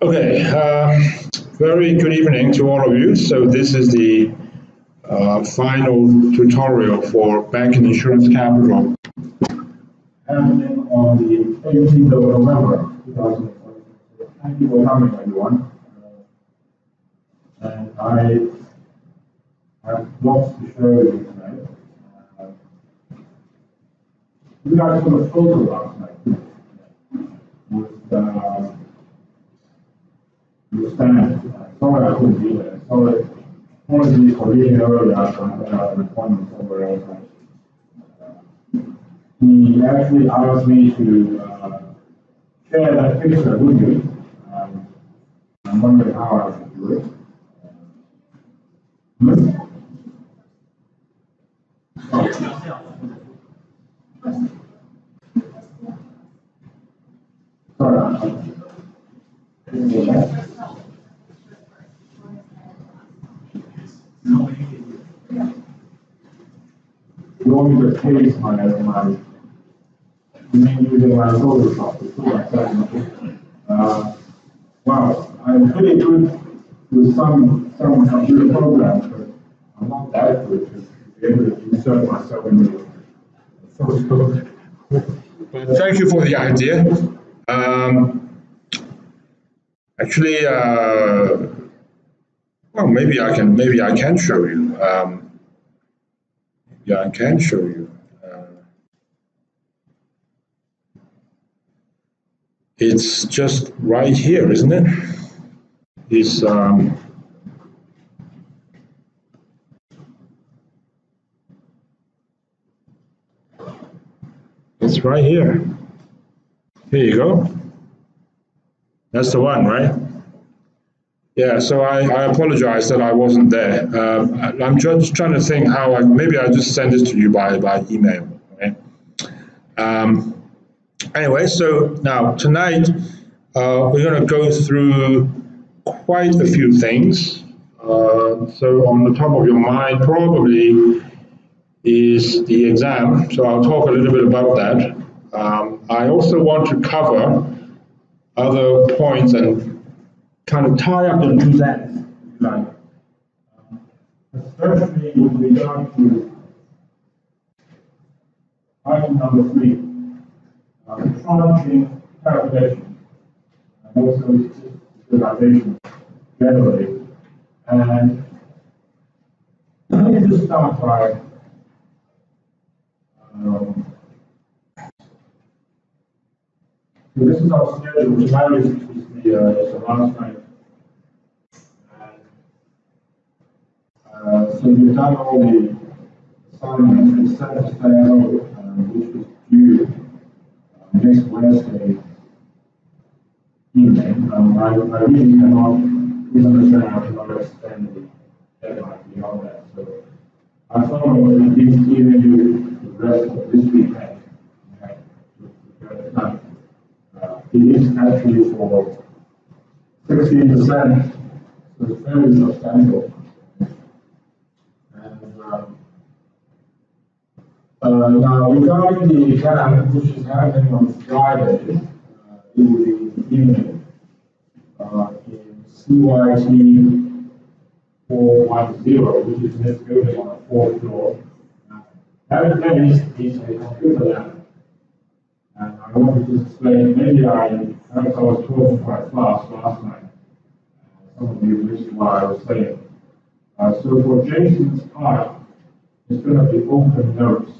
Okay, very good evening to all of you. So this is the final tutorial for Bank and Insurance Capital, happening on the 18th of November 2020. Thank you for coming, everyone. And I have lots to show you tonight. You guys got a photo last night with the stand. Sorry I couldn't be there. Sorry. Apologies for leaving early after I had an appointment somewhere else. He actually asked me to share that picture with you. I'm wondering how I should do it. Sorry. You want me to paste my using my Photoshop. Wow, I'm pretty good with some computer programs, but I'm not that good to be able to insert myself in the Photoshop. But thank you for the idea. Actually, well, maybe I can show you. Yeah, I can show you. It's just right here, isn't it? It's right here. Here you go. That's the one, right? Yeah, so I apologize that I wasn't there. I'm just trying to think how maybe I'll just send it to you by email. Okay? Anyway, so now tonight we're going to go through quite a few things. So on the top of your mind probably is the exam. So I'll talk a little bit about that. I also want to cover other points and kind of tie up the loose ends, if you like, especially with regard to item number 3, the tranching calculation, and also securitization generally. And let me just start by so this is our schedule. Tonight is the last night. And, so we've done all the assignments. We set a stay which was due next Wednesday evening. I really cannot, please understand, I cannot extend the deadline beyond that. So I thought I would at least giving you the rest of this weekend. It is actually for 16%, so it's very substantial. And now regarding the exam, which is happening on Friday, it will be evening in CYT 410, which is this building on the 4th floor. That place is a computer lab. And I want to just explain, perhaps I was talking quite fast last night. Some of you listened what I was saying. So for Jason's part, it's going to be open notes.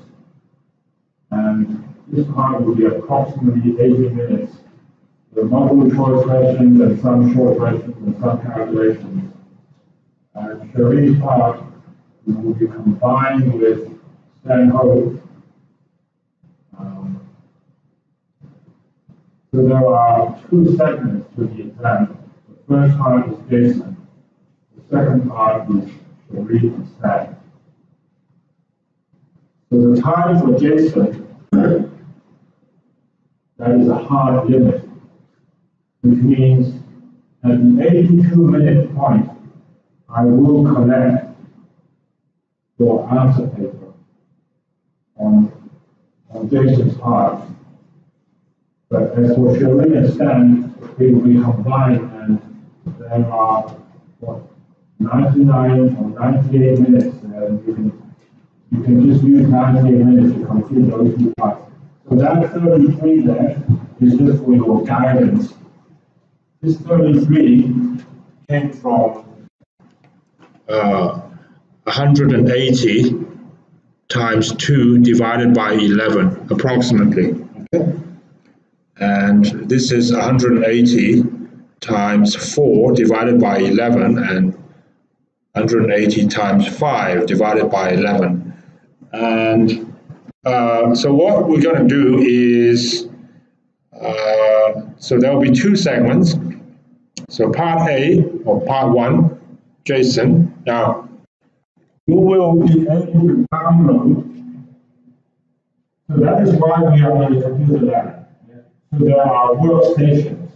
And this part will be approximately 80 minutes. The multiple choice questions and some short questions and some calculations. And Cherie's part will be combined with Stanhope. So there are 2 segments to the exam. The first part is Jason. The second part is Cherie and Stan. So the time for Jason, that is a hard limit, which means at the 82-minute point, I will collect your answer paper on Jason's part. But as for Shirley and Stan, they will be combined, and there are, what, 99 or 98 minutes, and you can just use 98 minutes to complete those two parts. So that 33 there is just for your guidance. This 33 came from 180 times 2 divided by 11, approximately. Okay? And this is 180 times 4 divided by 11, and 180 times 5 divided by 11. And so what we're going to do is, so there will be two segments. So part A, or part 1, Jason. Now, you will be able to download. So that is why we are on the computer lab. So there are workstations.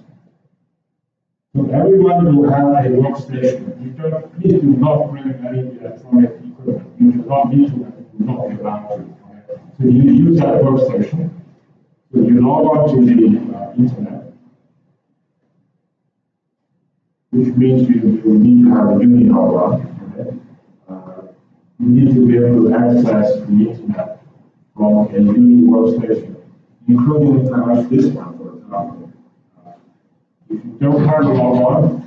So everyone will have a workstation. Please do not bring any electronic equipment. You do not need to, and you do not be allowed to. So you use that workstation. So you log on to the internet, which means you need to have a uni log. You need to be able to access the internet from a uni workstation, including perhaps this one, for example. If you don't have a log on,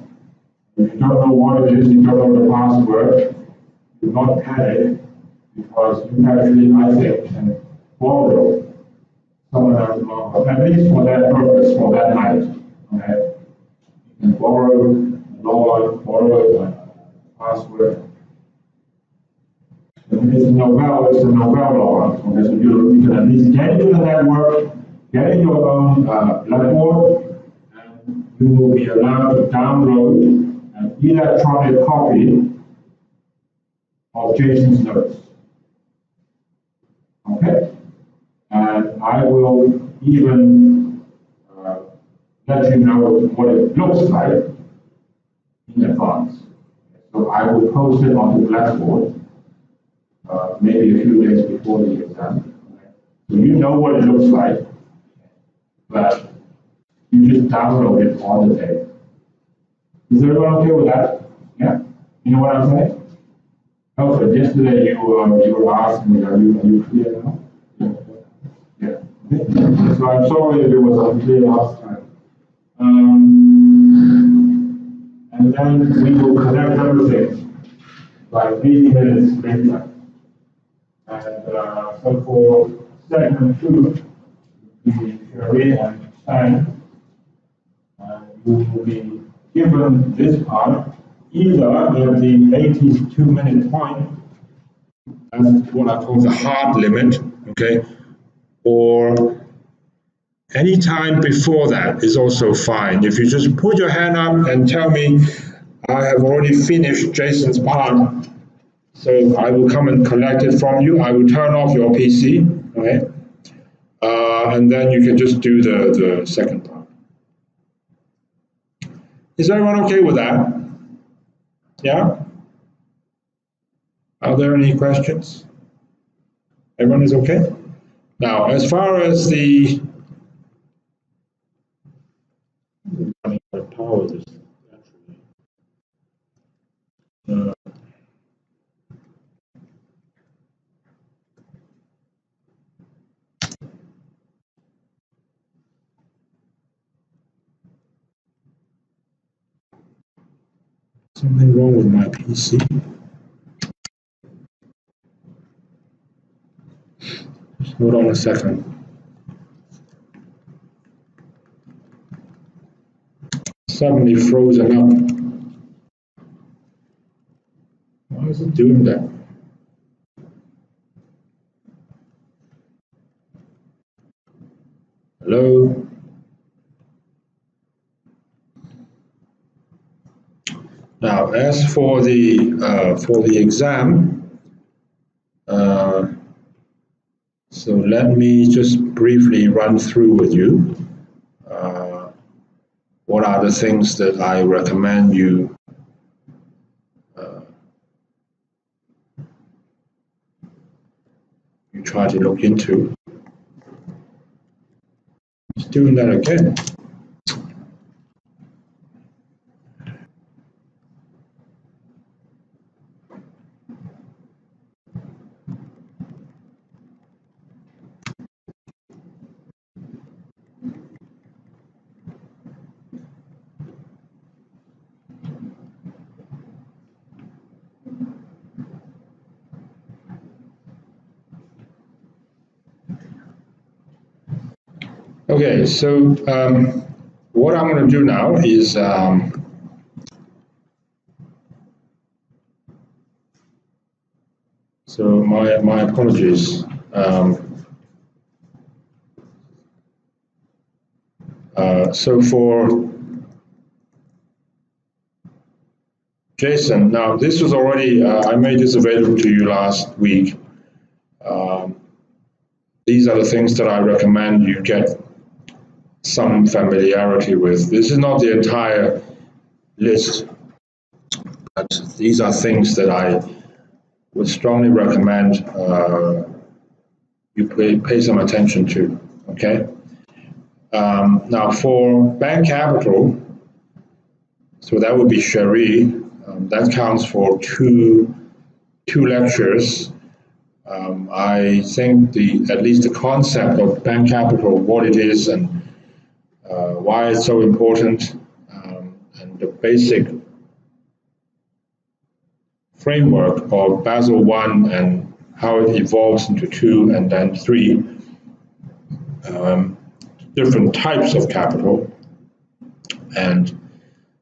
if you don't know what it is, you don't know the password, do not panic, because you actually, I think, can borrow someone else's log on, at least for that purpose, for that night. Okay? You can borrow a log on, borrow a password. It's a novel log. Okay, so you can at least get into the network, get in your own Blackboard, and you will be allowed to download an electronic copy of Jason's notes. Okay? And I will even let you know what it looks like in advance. So I will post it on the Blackboard. Maybe a few days before the exam. So you know what it looks like, but you just download it on the day. Is everyone okay with that? Yeah? You know what I'm saying? Okay, yesterday you were asking me, are you clear now? Yeah. Okay. So I'm sorry if it was unclear last time. And then we will connect everything like 80 minutes later. And so for segment 2, the Sherry and Stan, you will be given this part either at the 82-minute point, that's what I call the hard limit, okay, or any time before that is also fine. If you just put your hand up and tell me, I have already finished Jason's part, so I will come and collect it from you. I will turn off your PC, okay? And then you can just do the second part. Is everyone okay with that? Yeah? Are there any questions? Everyone is okay? Now, as far as the power this actually. Something wrong with my PC. Just hold on a second. Suddenly frozen up. Why is it doing that? Hello? Now, as for the exam, so let me just briefly run through with you what are the things that I recommend you you try to look into. doing that again. Okay, so what I'm going to do now is so my apologies. So for Jason, now this was already, I made this available to you last week. These are the things that I recommend you get some familiarity with. This is not the entire list, but these are things that I would strongly recommend you pay some attention to, okay? Now for bank capital, so that would be Cherie, that counts for two lectures. I think at least the concept of bank capital, what it is and why it's so important, and the basic framework of Basel I and how it evolves into 2 and then 3, different types of capital. And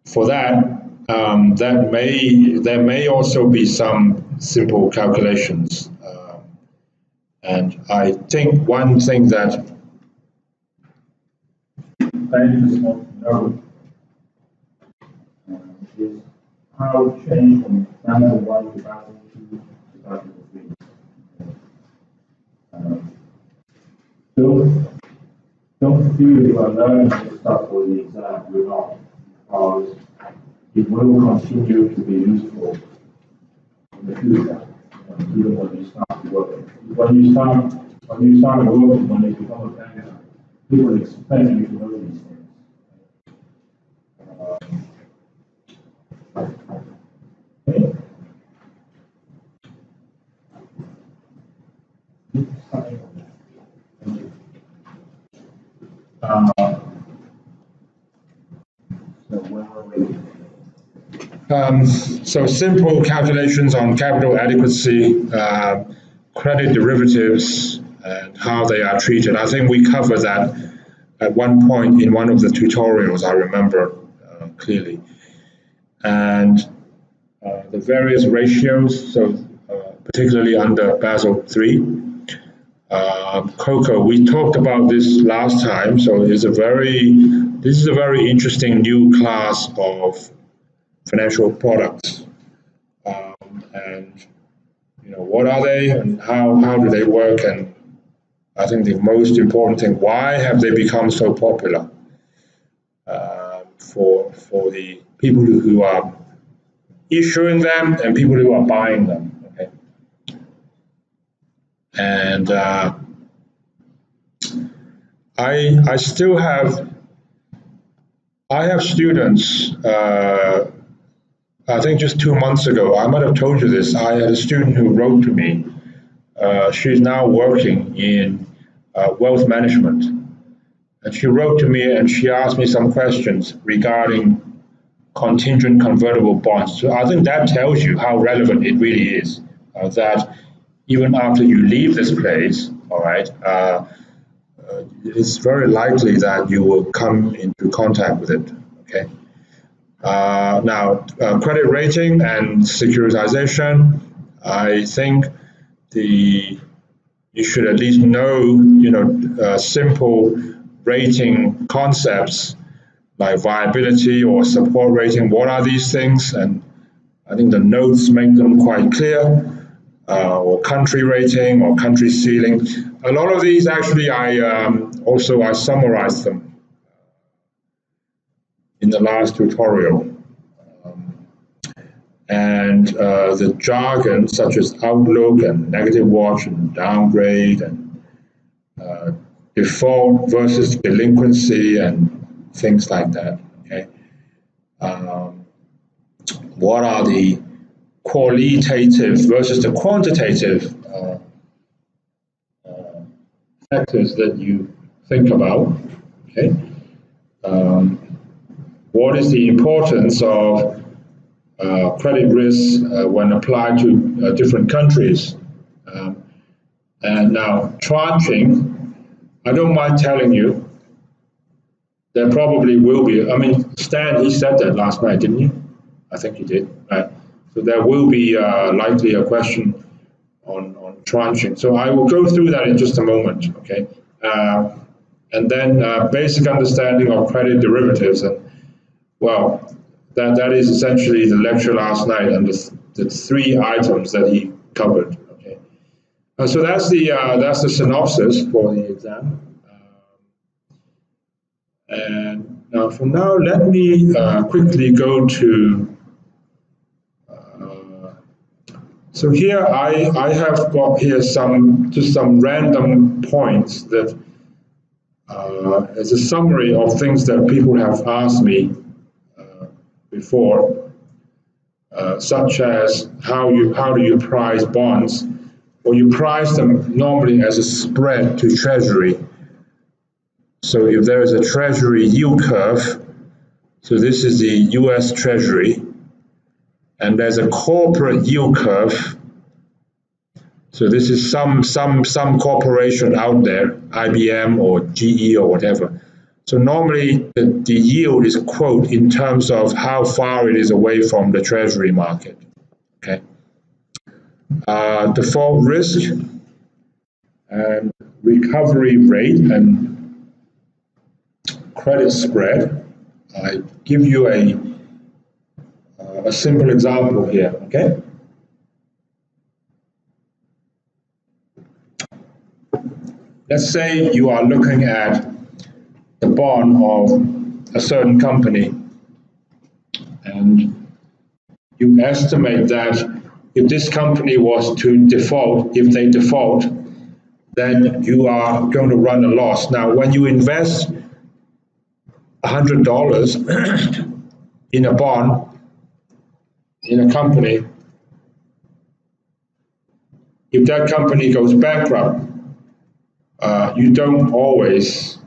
for that, there may also be some simple calculations. And I think one thing that bankers want to know is how it changed from Basel I to Basel II to Basel III. Don't feel you are learning this stuff for the exam, you're not, because it will continue to be useful in the future, even when you start to work. When you start working, when you become a banker, people expect you to know these things. So simple calculations on capital adequacy, credit derivatives, and how they are treated. I think we covered that at one point in one of the tutorials, I remember clearly. And the various ratios, so particularly under Basel III. Coco, we talked about this last time, so this is a very interesting new class of financial products. And what are they and how do they work? And I think the most important thing, why have they become so popular for the people who are issuing them and people who are buying them, okay? And I still have students, I think just 2 months ago, I might have told you this, I had a student who wrote to me. She's now working in wealth management. And she wrote to me and she asked me some questions regarding contingent convertible bonds. So I think that tells you how relevant it really is, that even after you leave this place, all right, it's very likely that you will come into contact with it, okay? Now, credit rating and securitization, I think you should at least know, simple rating concepts like viability or support rating. What are these things? And I think the notes make them quite clear. Or country rating or country ceiling. A lot of these actually I summarized them in the last tutorial. And the jargon such as outlook and negative watch and downgrade and default versus delinquency and things like that. Okay, what are the qualitative versus the quantitative factors that you think about? Okay, what is the importance of credit risk when applied to different countries? And now, tranching, I don't mind telling you, there probably will be, I mean, Stan, he said that last night, didn't you? I think he did, right? So there will be likely a question on tranching. So I will go through that in just a moment, okay? And then basic understanding of credit derivatives. And, well, that is essentially the lecture last night and the three items that he covered, okay? So that's the synopsis for the exam. And now, for now, let me quickly go to. So here I have got here some random points that as a summary of things that people have asked me before, such as how do you price bonds? Well, you price them normally as a spread to Treasury. So if there is a Treasury yield curve, so this is the US Treasury, and there's a corporate yield curve. So this is some corporation out there, IBM or GE or whatever. So normally the yield is quoted in terms of how far it is away from the Treasury market. Okay. Default risk and recovery rate and credit spread. I give you a simple example here, okay? Let's say you are looking at the bond of a certain company, and you estimate that if this company was to default, if they default, then you are going to run a loss. Now, when you invest $100 in a bond, in a company, if that company goes bankrupt, you don't always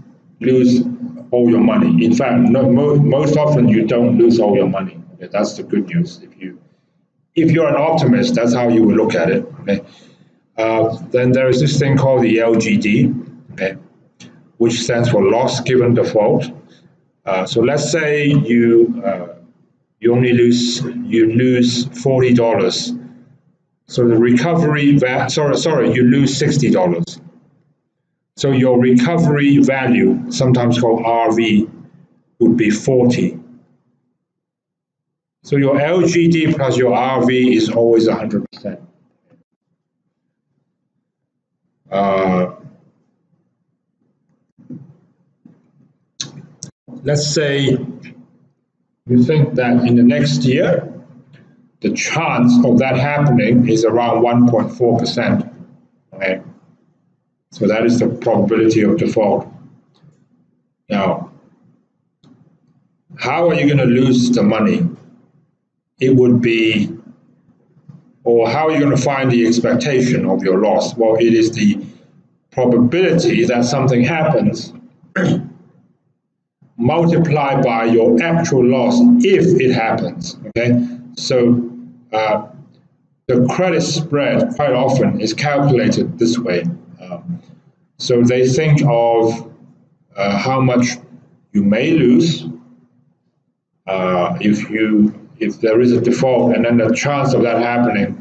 lose all your money. In fact, most often you don't lose all your money. Okay, that's the good news. If you're an optimist, that's how you will look at it. Okay? Then there is this thing called the LGD, okay, which stands for loss given default. So let's say you only lose $40. So the recovery you lose $60. So your recovery value, sometimes called RV, would be 40. So your LGD plus your RV is always 100%. Let's say you think that in the next year, the chance of that happening is around 1.4%. Okay? So that is the probability of default. Now, how are you going to lose the money? It would be, or how are you going to find the expectation of your loss? Well, it is the probability that something happens multiplied by your actual loss if it happens, okay? So the credit spread quite often is calculated this way. So they think of how much you may lose if there is a default, and then the chance of that happening,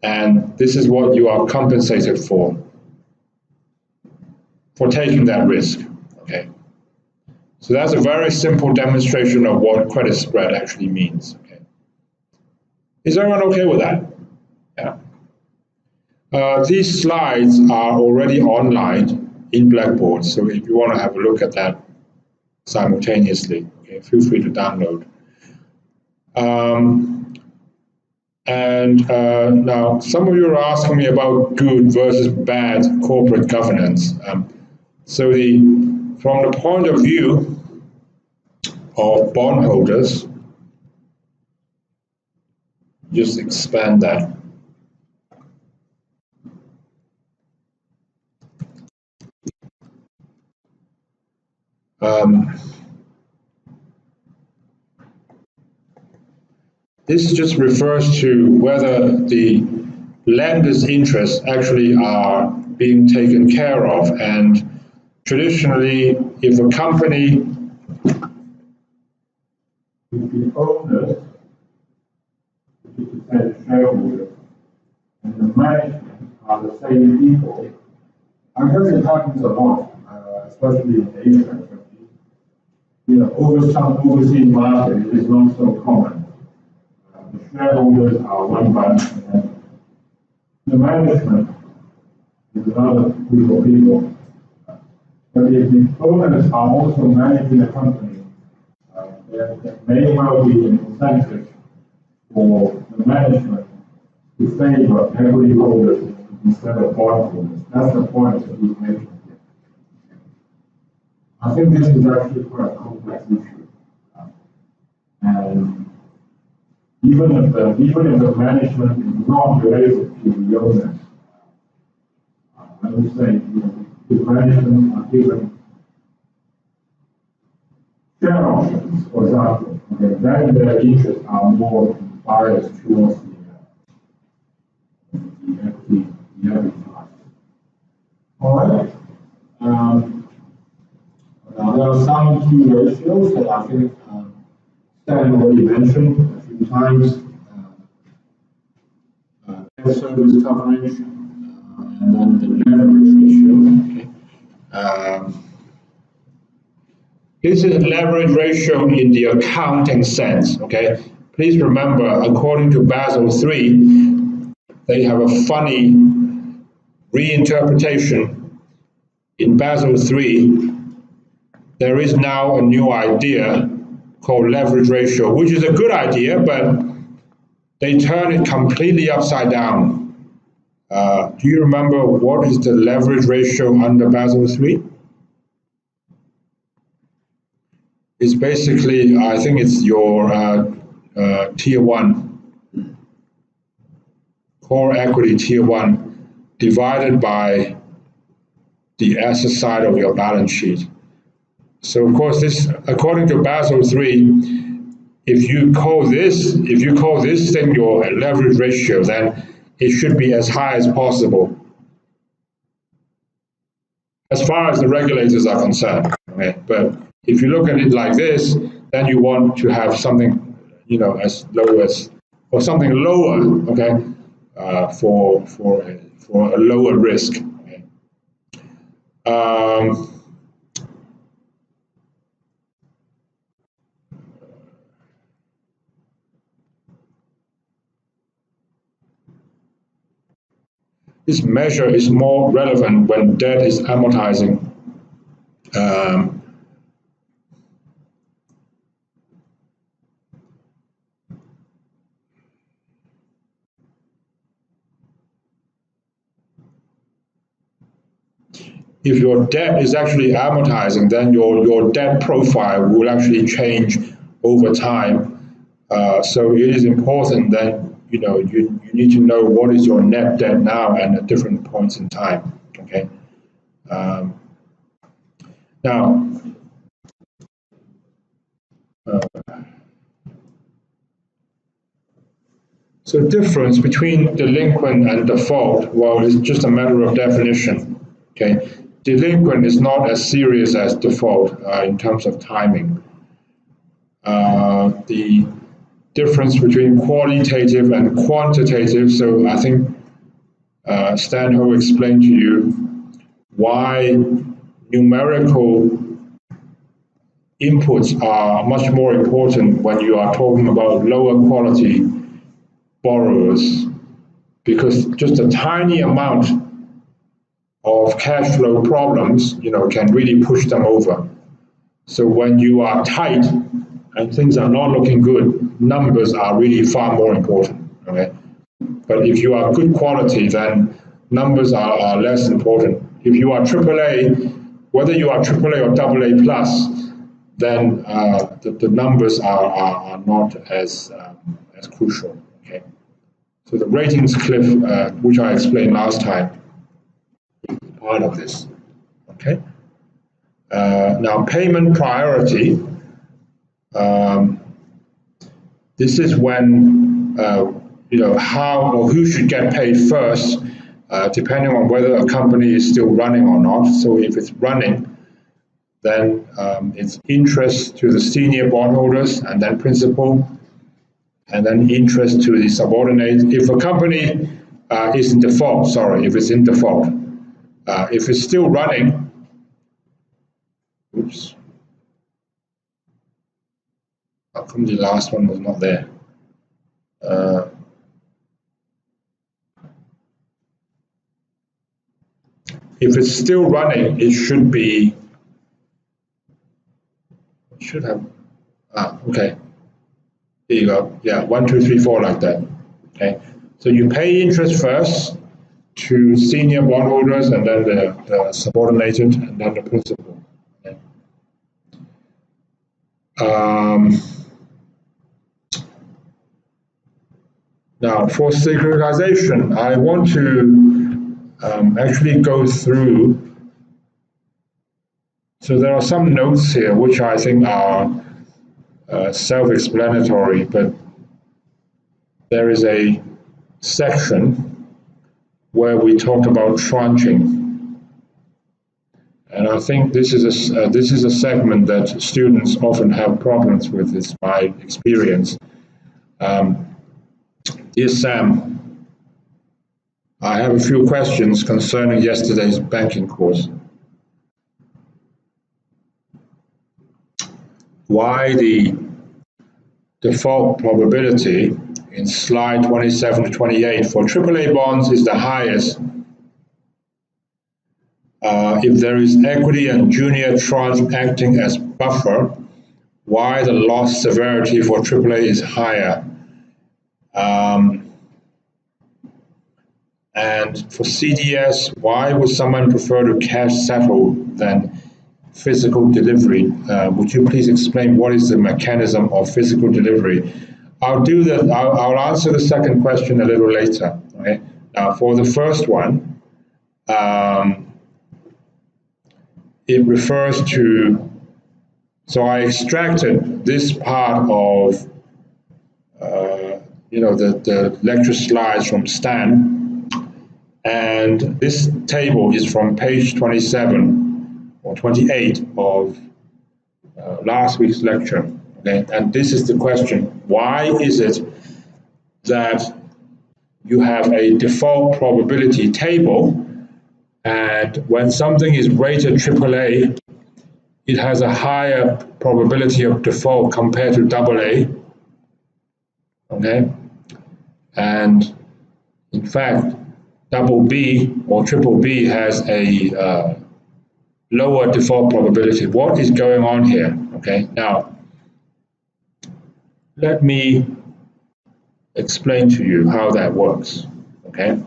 and this is what you are compensated for taking that risk, okay? So that's a very simple demonstration of what credit spread actually means, okay? Is everyone okay with that? Yeah. These slides are already online in Blackboard, so if you want to have a look at that simultaneously, okay, feel free to download. Now, some of you are asking me about good versus bad corporate governance. So from the point of view of bondholders, just expand that. This just refers to whether the lender's interests actually are being taken care of. And traditionally, if a company, if the owners, which is the shareholders, and the management are the same people, I guess it happens a lot, especially in Asia. Some overseas market, it is not so common. The shareholders are one bunch, and the management is another group of people. But if the owners are also managing the company, there may well be an incentive for the management to favor equity holders instead of bond holders. That's the point that he's making here. I think this is actually quite a complex issue. And even if the management is not related to the owners, I would say, the management are given share options, for example, okay, then their interests are more biased towards the equity part. All right. Now there are some key ratios that I think Stan already mentioned a few times. Debt service coverage, and then the leverage ratio. Okay. This is leverage ratio in the accounting sense. Okay. Please remember, according to Basel III, they have a funny reinterpretation. In Basel III, there is now a new idea called leverage ratio, which is a good idea, but they turn it completely upside down. Do you remember what is the leverage ratio under Basel III? It's basically, I think it's your tier 1, core equity tier 1, divided by the asset side of your balance sheet. So of course, this, according to Basel III, if you call this thing your leverage ratio, then it should be as high as possible, as far as the regulators are concerned. Okay? But if you look at it like this, then you want to have something, as low as, or something lower, okay, for a lower risk. Okay? This measure is more relevant when debt is amortizing. If your debt is actually amortizing, then your debt profile will actually change over time. So it is important that you need to know what is your net debt now and at different points in time. Okay. Now, so difference between delinquent and default, well, it's just a matter of definition. Okay. Delinquent is not as serious as default in terms of timing. The difference between qualitative and quantitative, so I think Stan Ho explained to you why numerical inputs are much more important when you are talking about lower quality borrowers, because just a tiny amount of cash flow problems, can really push them over. So when you are tight and things are not looking good, numbers are really far more important. Okay? But if you are good quality, then numbers are less important. If you are AAA, whether you are AAA or AA plus, then the numbers are not as crucial. Okay, so the ratings cliff, which I explained last time, is part of this. Okay, now payment priority. This is when how or who should get paid first, depending on whether a company is still running or not. So if it's running, then it's interest to the senior bondholders, and then principal, and then interest to the subordinate. If a company is in default, if it's in default, if it's still running, oops, how come the last one was not there? If it's still running, it should be, okay. Here you go. Yeah, 1, 2, 3, 4, like that. Okay. So you pay interest first to senior bondholders, and then the subordinated, and then the principal. Okay. Now, for securitization, I want to actually go through. So there are some notes here which I think are self-explanatory, but there is a section where we talk about tranching, and I think this is a segment that students often have problems with. It's my experience. Dear Sam, I have a few questions concerning yesterday's banking course. Why the default probability in slide 27 to 28 for AAA bonds is the highest if there is equity and junior tranche acting as buffer, why the loss severity for AAA is higher. And for CDS, why would someone prefer to cash settle than physical delivery? Would you please explain what is the mechanism of physical delivery? I'll do that. I'll answer the second question a little later. Okay. Now, for the first one, it refers to. So I extracted this part of, the lecture slides from Stan, and this table is from page 27 or 28 of last week's lecture. Okay, and this is the question: why is it that you have a default probability table, and when something is rated AAA, it has a higher probability of default compared to AA? Okay, and in fact, BB or BBB has a lower default probability. What is going on here? Okay, now let me explain to you how that works. Okay.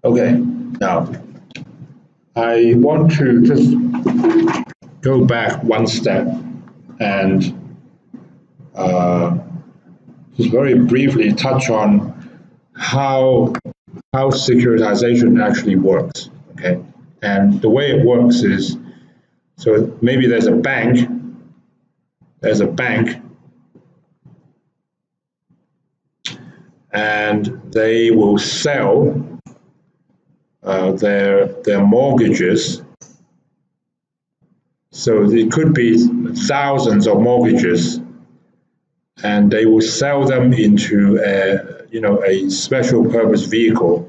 Okay, now I want to just go back one step and just very briefly touch on how securitization actually works. Okay, and the way it works is, so maybe there's a bank, and they will sell their mortgages. So it could be thousands of mortgages, and they will sell them into a special purpose vehicle.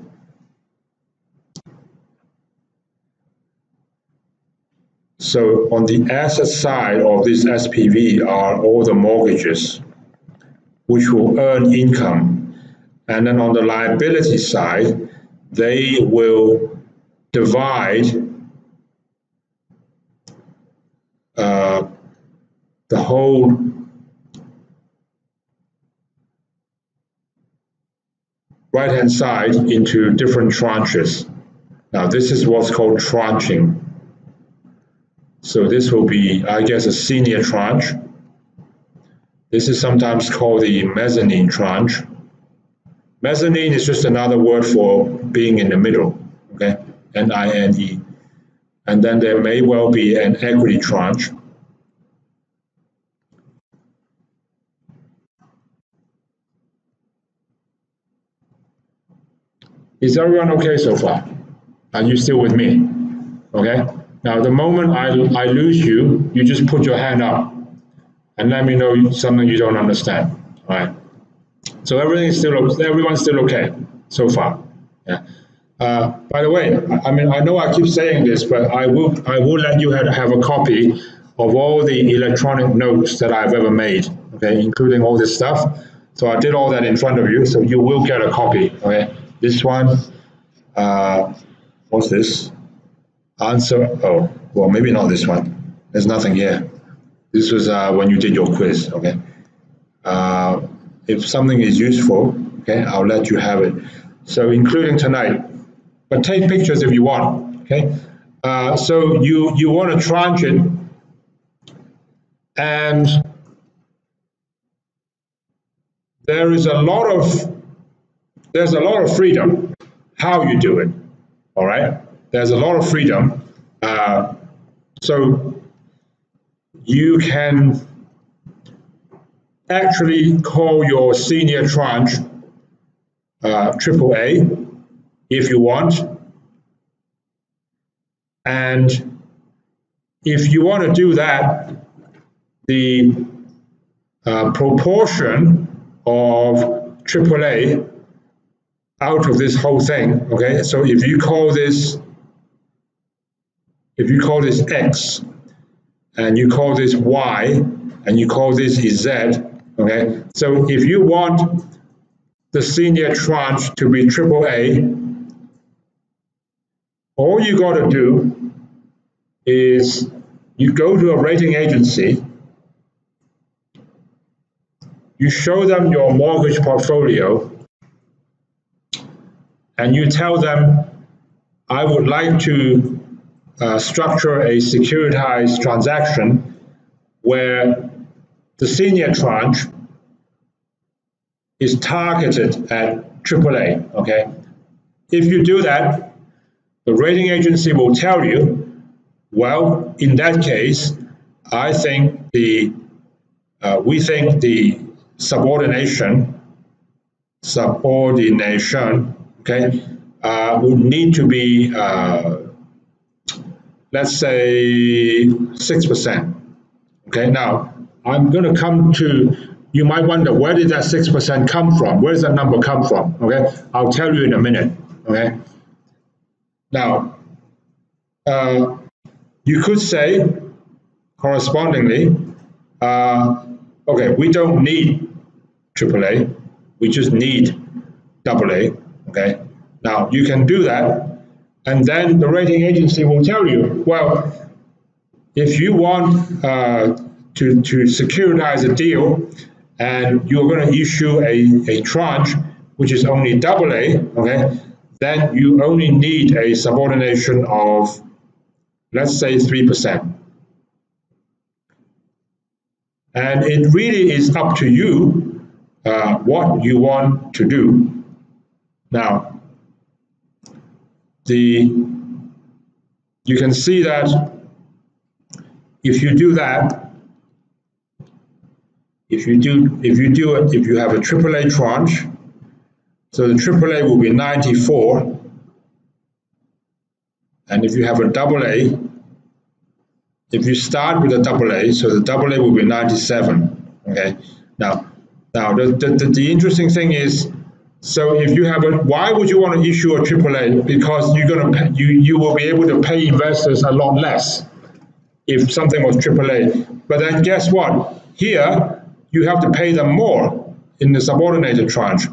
So on the asset side of this SPV are all the mortgages, which will earn income. And then on the liability side, they will divide the whole right-hand side into different tranches. Now, this is what's called tranching. So this will be, I guess, a senior tranche. This is sometimes called the mezzanine tranche. Mezzanine is just another word for being in the middle, okay? M-I-N-E. And then there may well be an equity tranche. Is everyone okay so far? Are you still with me? Okay? Now, the moment I lose you, you just put your hand up and let me know something you don't understand. All right? So everyone's still okay so far. Yeah. By the way, I mean, I know I keep saying this, but I will let you have a copy of all the electronic notes that I've ever made, okay, including all this stuff. So I did all that in front of you, so you will get a copy, okay? This one, what's this? Answer, oh, well, maybe not this one. There's nothing here. This was when you did your quiz, okay? If something is useful, okay, I'll let you have it. So including tonight, but take pictures if you want, okay? So you want to tranche it, and there's a lot of freedom how you do it, all right? There's a lot of freedom. So you can actually call your senior tranche AAA if you want. And if you want to do that, the proportion of AAA out of this whole thing, okay? So if you call this X, and you call this Y, and you call this Z, okay? So if you want the senior tranche to be AAA, all you got to do is you go to a rating agency, you show them your mortgage portfolio, and you tell them, I would like to structure a securitized transaction where the senior tranche is targeted at AAA, okay? If you do that, the rating agency will tell you, well, in that case, I think we think the subordination, okay, would need to be, let's say 6%. Okay, now I'm going to come to, you might wonder, where did that 6% come from? Where does that number come from? Okay, I'll tell you in a minute. Okay, now you could say correspondingly, okay, we don't need AAA, we just need AA. Okay, now you can do that, and then the rating agency will tell you, well, if you want to securitize a deal and you're going to issue a tranche which is only AA, okay, then you only need a subordination of, let's say, 3%. And it really is up to you what you want to do. Now, you can see that if you do that, if you have a AAA tranche, so the AAA will be 94, and if you have a AA, if you start with a AA, so the AA will be 97. Okay. Now the interesting thing is, so if you have why would you want to issue a AAA? Because you will be able to pay investors a lot less. if something was AAA. But then guess what? Here, you have to pay them more in the subordinated tranche.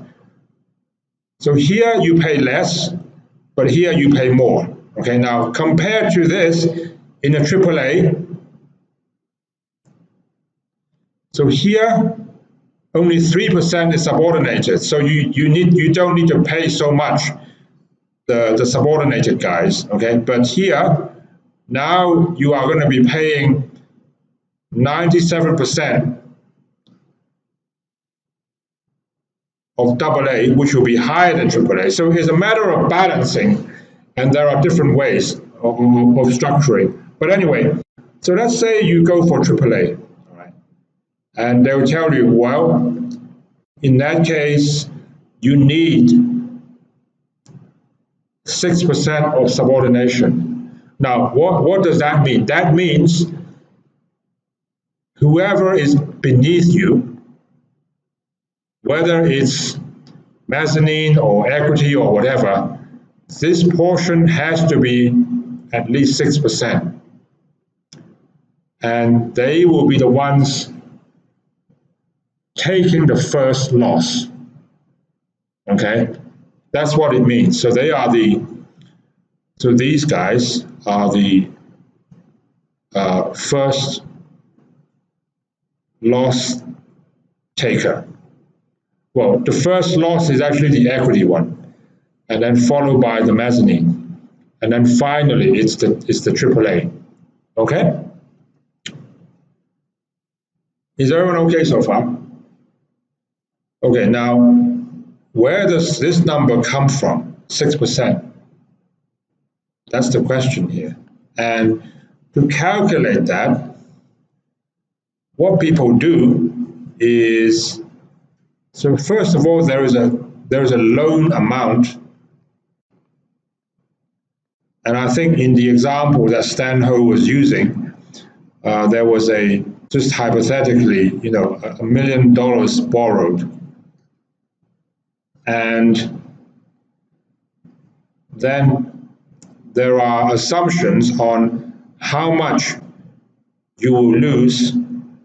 So here you pay less, but here you pay more. Okay, now compared to this, in a AAA, so here only 3% is subordinated. So you don't need to pay so much, the subordinated guys. Okay, but here now you are going to be paying 97% of AA, which will be higher than AAA. So it's a matter of balancing, and there are different ways of structuring. But anyway, so let's say you go for AAA, all right, and they will tell you, well, in that case, you need 6% of subordination. Now, what does that mean? That means whoever is beneath you, whether it's mezzanine or equity or whatever, this portion has to be at least 6%. And they will be the ones taking the first loss. Okay? That's what it means. So so these guys are the first loss taker. Well, the first loss is actually the equity one, and then followed by the mezzanine, and then finally it's the AAA. Okay? Is everyone okay so far? Okay, now where does this number come from? 6%. That's the question here. And to calculate that, what people do is, so first of all, there is a loan amount, and I think in the example that Stan Ho was using, there was just hypothetically, $1 million borrowed, and then there are assumptions on how much you will lose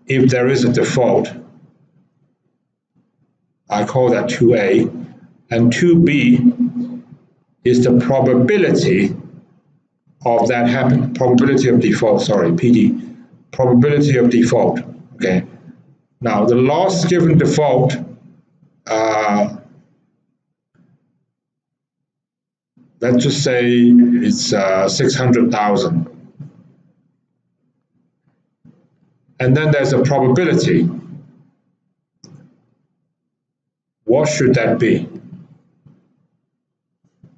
if there is a default. I call that 2A, and 2B is the probability of that happening, probability of default, sorry, PD, probability of default, okay? Now, the loss given default, let's just say it's 600,000. And then there's a probability. What should that be?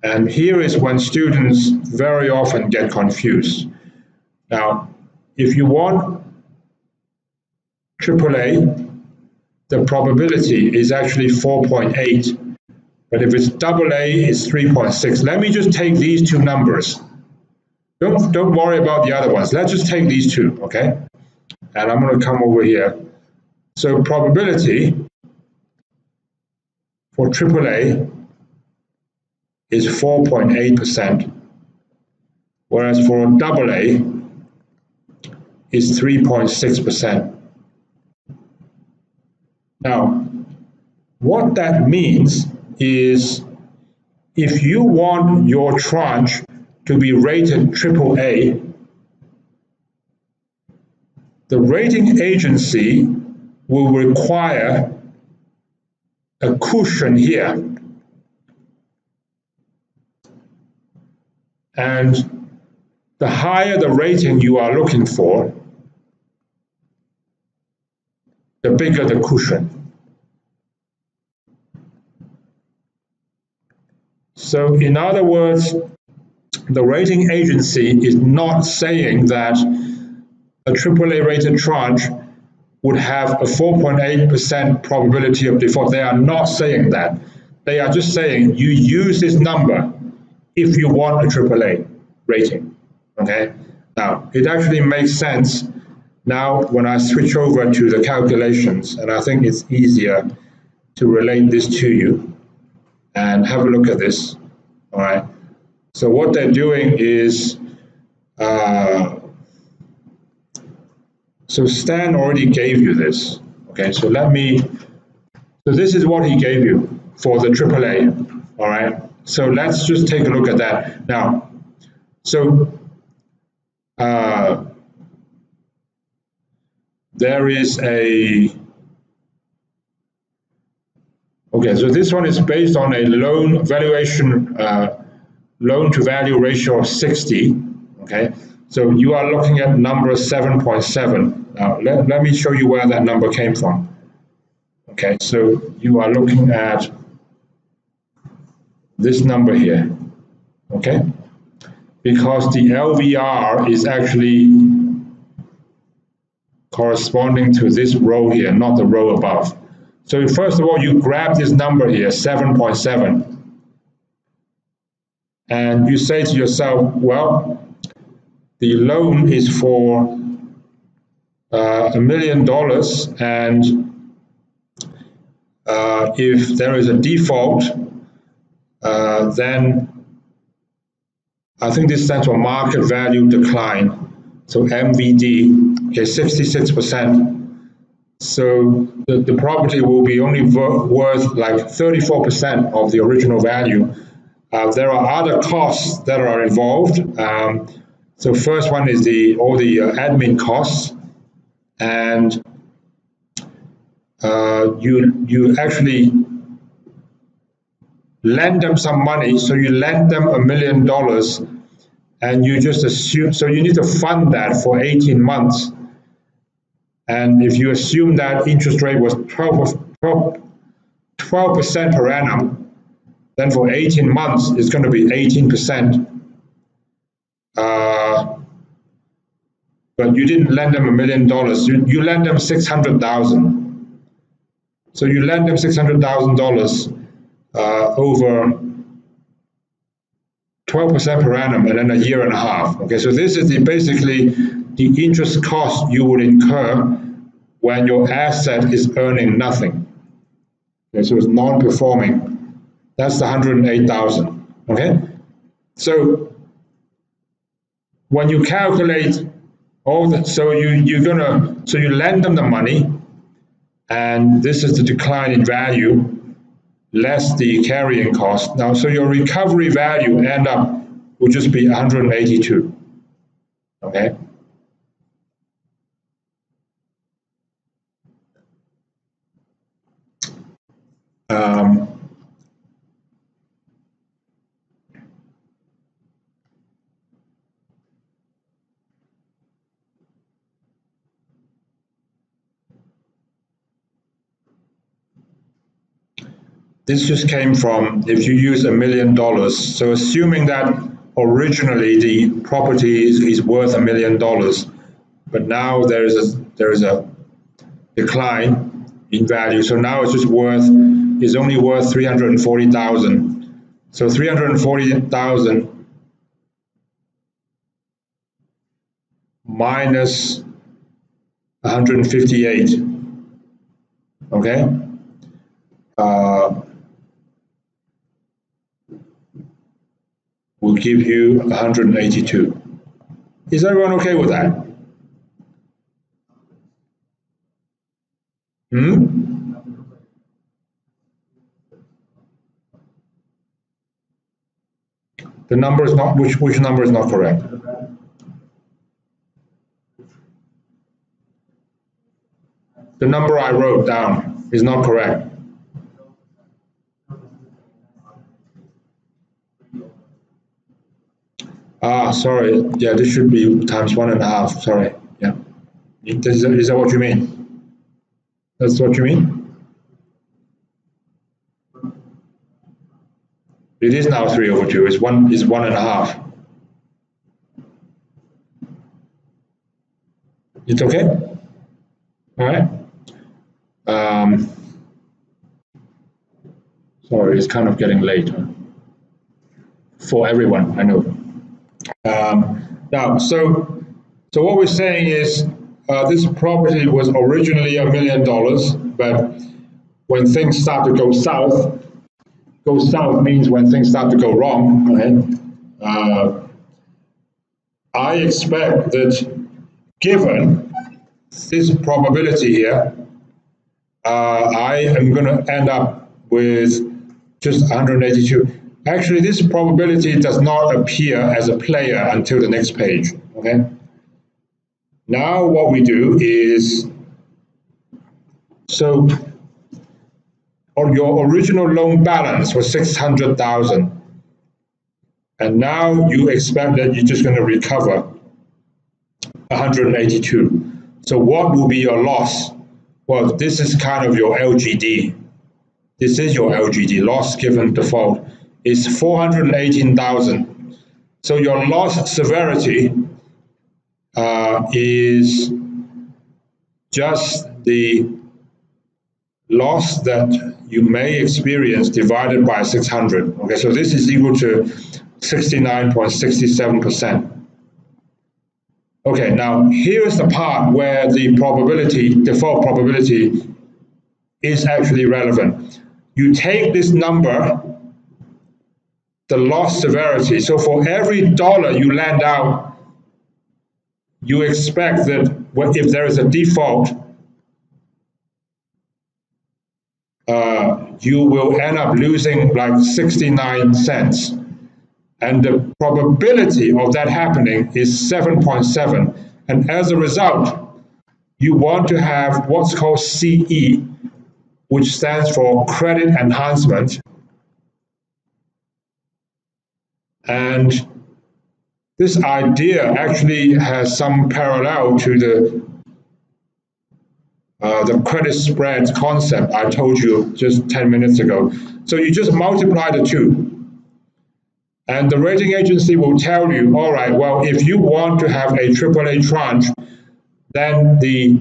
And here is when students very often get confused. Now, if you want AAA, the probability is actually 4.8. But if it's AA, it's 3.6. Let me just take these two numbers. Don't worry about the other ones. Let's just take these two, okay? And I'm going to come over here. So probability for AAA is 4.8%, whereas for AA is 3.6%. Now, what that means is if you want your tranche to be rated AAA, the rating agency will require a cushion here. And the higher the rating you are looking for, the bigger the cushion. So in other words, the rating agency is not saying that a AAA rated tranche would have a 4.8% probability of default. They are not saying that. They are just saying you use this number if you want a AAA rating, okay? Now, it actually makes sense now when I switch over to the calculations, and I think it's easier to relate this to you. And have a look at this, all right? So what they're doing is So Stan already gave you this. Okay, so this is what he gave you for the AAA, all right? So let's just take a look at that. Now, so there is okay, so this one is based on a loan valuation, loan to value ratio of 60, okay? So you are looking at number 7.7. Now, let me show you where that number came from. Okay, so you are looking at this number here, okay? Because the LVR is actually corresponding to this row here, not the row above. So first of all, you grab this number here, 7.7, and you say to yourself, well, the loan is for $1 million, and if there is a default, then I think this stands for market value decline. So MVD, okay, 66%. So the property will be only worth like 34% of the original value. There are other costs that are involved. So first one is all the admin costs, and you actually lend them some money. So you lend them $1 million, and you just assume, so you need to fund that for 18 months. And if you assume that interest rate was 12% per annum, then for 18 months, it's going to be 18%. But you didn't lend them $1 million. You lend them $600,000. So you lend them $600,000 over 12% per annum, and then a year and a half. Okay, so this is basically the interest cost you would incur when your asset is earning nothing. Okay, so it's non-performing. That's the 108,000. Okay, so when you calculate all that, so you lend them the money, and this is the decline in value less the carrying cost. Now, so your recovery value end up will just be 182. Okay. This just came from, if you use $1 million, so assuming that originally the property is worth $1 million, but now there is a decline in value, so now it's only worth 340,000. So 340,000 minus 158, okay? Will give you 182. Is everyone okay with that? The number is not, which number is not correct? The number I wrote down is not correct. Sorry. Yeah, this should be times 1.5. Sorry. Yeah. Is that what you mean? That's what you mean? It is now 3/2. It's 1.5. It's okay? All right. Sorry, it's kind of getting late for everyone, I know. Now, so what we're saying is this property was originally $1 million, but when things start to go south means when things start to go wrong. Okay? I expect that given this probability here, I am going to end up with just 182. Actually, this probability does not appear as a player until the next page, okay? Now what we do is, so your original loan balance was 600,000, and now you expect that you're just going to recover 182. So what will be your loss? Well, this is kind of your LGD. This is your LGD, loss given default, is 418,000. So your loss severity is just the loss that you may experience divided by 600. Okay, so this is equal to 69.67%. Okay, now here's the part where the probability, default probability, is actually relevant. You take this number, the loss severity, so for every dollar you lend out, you expect that if there is a default, you will end up losing like 69 cents. And the probability of that happening is 7.7. And as a result, you want to have what's called CE, which stands for credit enhancement. And this idea actually has some parallel to the credit spread concept I told you just 10 minutes ago. So you just multiply the two. And the rating agency will tell you, all right, well, if you want to have a AAA tranche, then the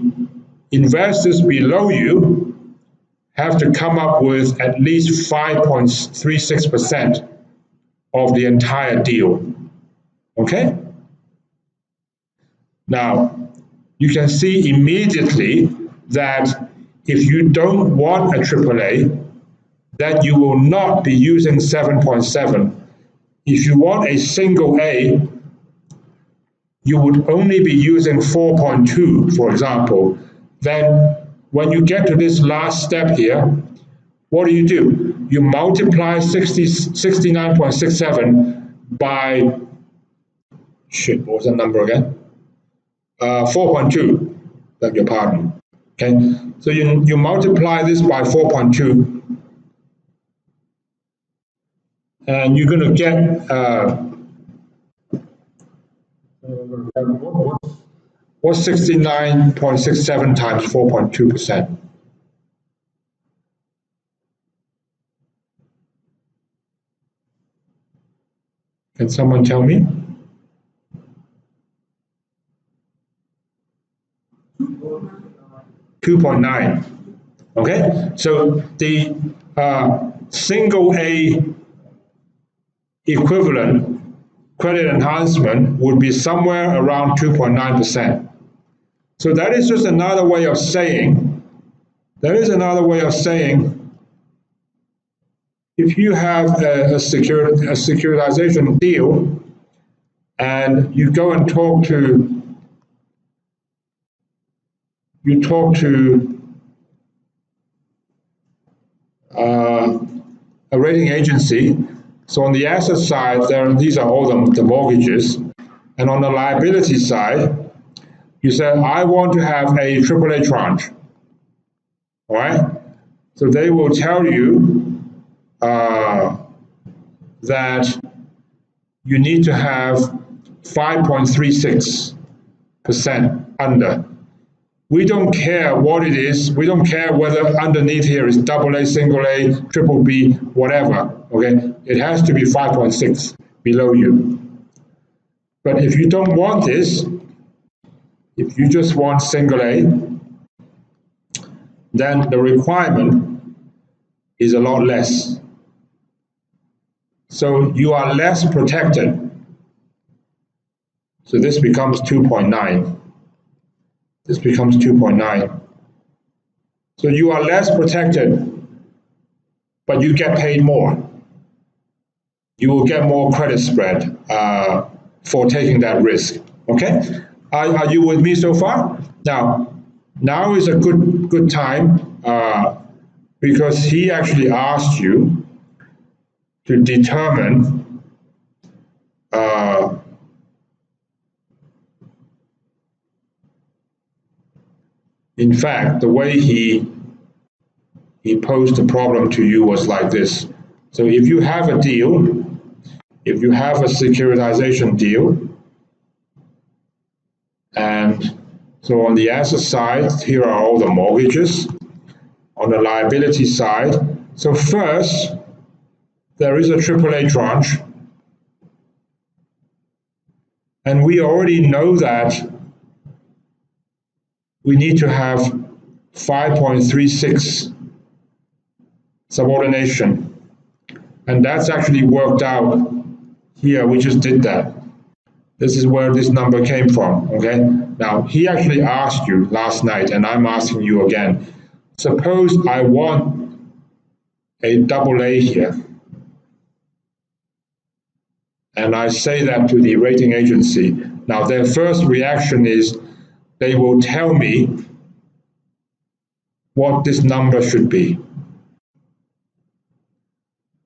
investors below you have to come up with at least 5.36% of the entire deal. Okay? Now, you can see immediately that if you don't want a AAA, then you will not be using 7.7. If you want a single A, you would only be using 4.2, for example. Then when you get to this last step here, what do? You multiply 69.67 by, what was that number again? 4.2, beg your pardon. Okay, so you multiply this by 4.2, and you're going to get what's 69.67 times 4.2%? Can someone tell me? 2.9. Okay, so the single A equivalent credit enhancement would be somewhere around 2.9%. So that is just another way of saying, if you have a securitization deal and you go and talk to a rating agency. So on the asset side, these are all the mortgages, and on the liability side, you say, I want to have a AAA tranche. All right? So they will tell you that you need to have 5.36% under. We don't care what it is. We don't care whether underneath here is AA, single A, triple B, whatever. Okay, it has to be 5.6 below you. But if you don't want this, if you just want single A, then the requirement is a lot less. So you are less protected. So this becomes 2.9. This becomes 2.9. So you are less protected, but you get paid more. You will get more credit spread for taking that risk. Okay? Are you with me so far? Now, Now is a good time because he actually asked you to determine in fact, the way he posed the problem to you was like this. So if you have a deal, if you have a securitization deal, and so on the asset side, here are all the mortgages. On the liability side, so first, there is a AAA tranche, and we already know that we need to have 5.36 subordination, and that's actually worked out here. We just did that. This is where this number came from, okay? Now, he actually asked you last night, and I'm asking you again. Suppose I want a AA here, and I say that to the rating agency. Now, their first reaction is they will tell me what this number should be.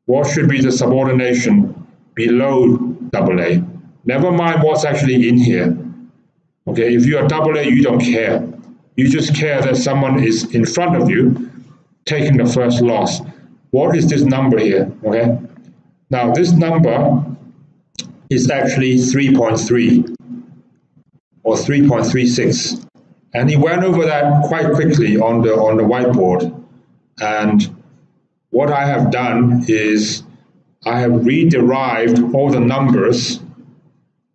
What should be the subordination below AA? Never mind what's actually in here. Okay, if you're AA, you don't care. You just care that someone is in front of you taking the first loss. What is this number here? Okay, now this number is actually 3.3 or 3.36, and he went over that quite quickly on the whiteboard. And what I have done is I have re-derived all the numbers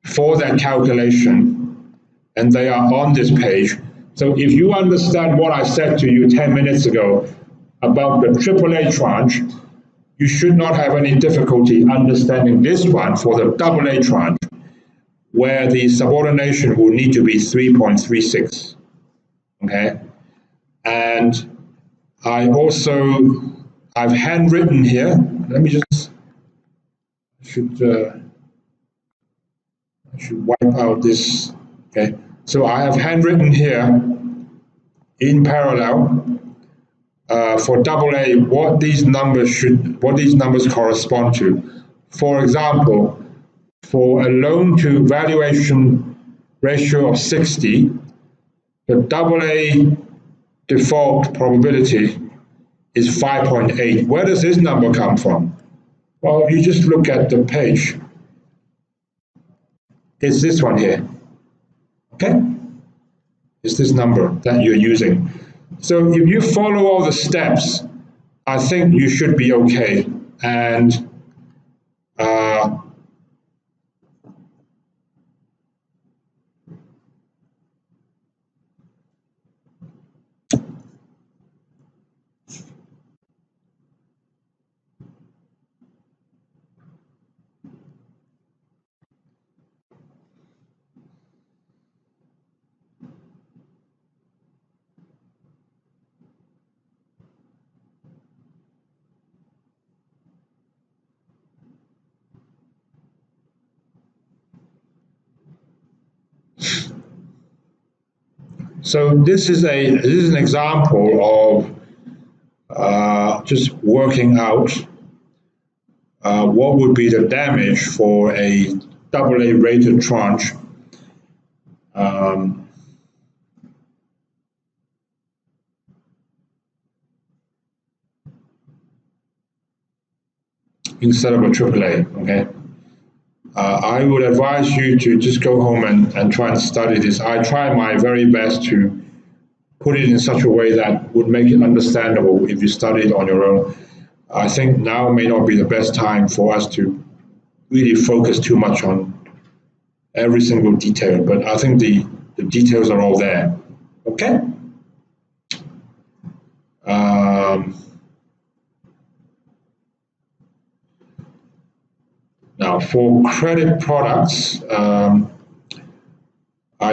for that calculation, and they are on this page. So if you understand what I said to you 10 minutes ago about the AAA tranche, you should not have any difficulty understanding this one for the AA tranche, where the subordination will need to be 3.36, okay? And I've handwritten here, let me just, I should wipe out this, okay? So I have handwritten here in parallel for AA what these numbers correspond to. For example, for a loan to valuation ratio of 60, the AA default probability is 5.8. Where does this number come from? Well, you just look at the page. It's this one here, okay? It's this number that you're using. So if you follow all the steps, I think you should be okay. And so this is an example of just working out what would be the damage for a AA rated tranche. Instead of a AAA, okay? I would advise you to just go home and try and study this. I try my very best to put it in such a way that would make it understandable if you study it on your own. I think now may not be the best time for us to really focus too much on every single detail, but I think the details are all there, okay? Now, for credit products, I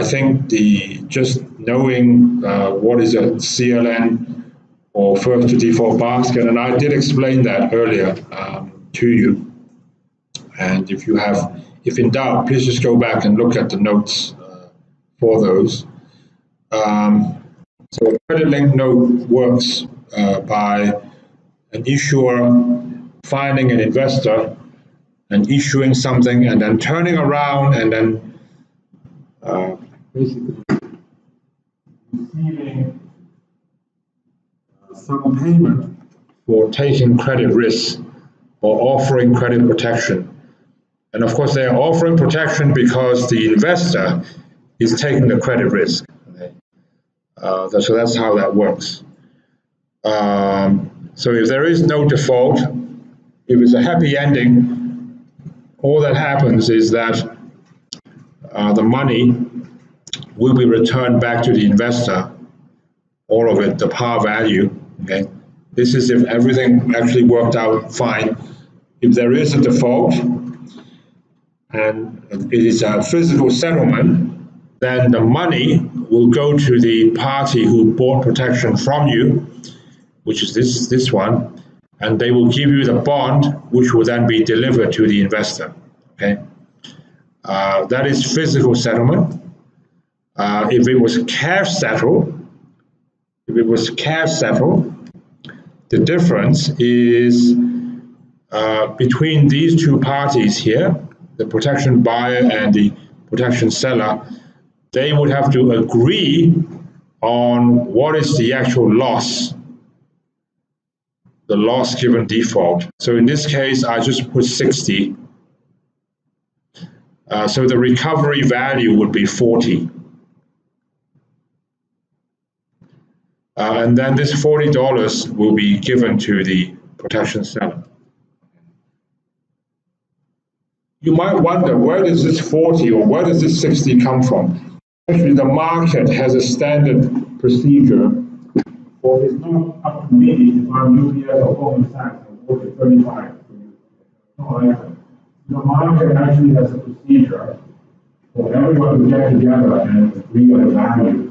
think just knowing what is a CLN or first to default basket, and I did explain that earlier to you. And if in doubt, please just go back and look at the notes for those. So a credit-linked note works by an issuer finding an investor and issuing something and then turning around and then basically receiving some payment for taking credit risk or offering credit protection. And of course, they are offering protection because the investor is taking the credit risk. Okay? So that's how that works. So if there is no default, if it's a happy ending, all that happens is that the money will be returned back to the investor, all of it, the par value. Okay, this is if everything actually worked out fine. If there is a default and it is a physical settlement, then the money will go to the party who bought protection from you, which is this one, and they will give you the bond, which will then be delivered to the investor. Okay, that is physical settlement. If it was cash settled, the difference is between these two parties here, the protection buyer and the protection seller. They would have to agree on what is the actual loss, the loss given default. So in this case, I just put 60. So the recovery value would be 40. And then this $40 will be given to the protection seller. You might wonder, where does this 40 or where does this 60 come from? Actually, the market has a standard procedure, or it's not up to me if I'm UPS or Goldman Sachs or work at 35 for you. No, the market actually has a procedure for everyone to get together and agree on a value.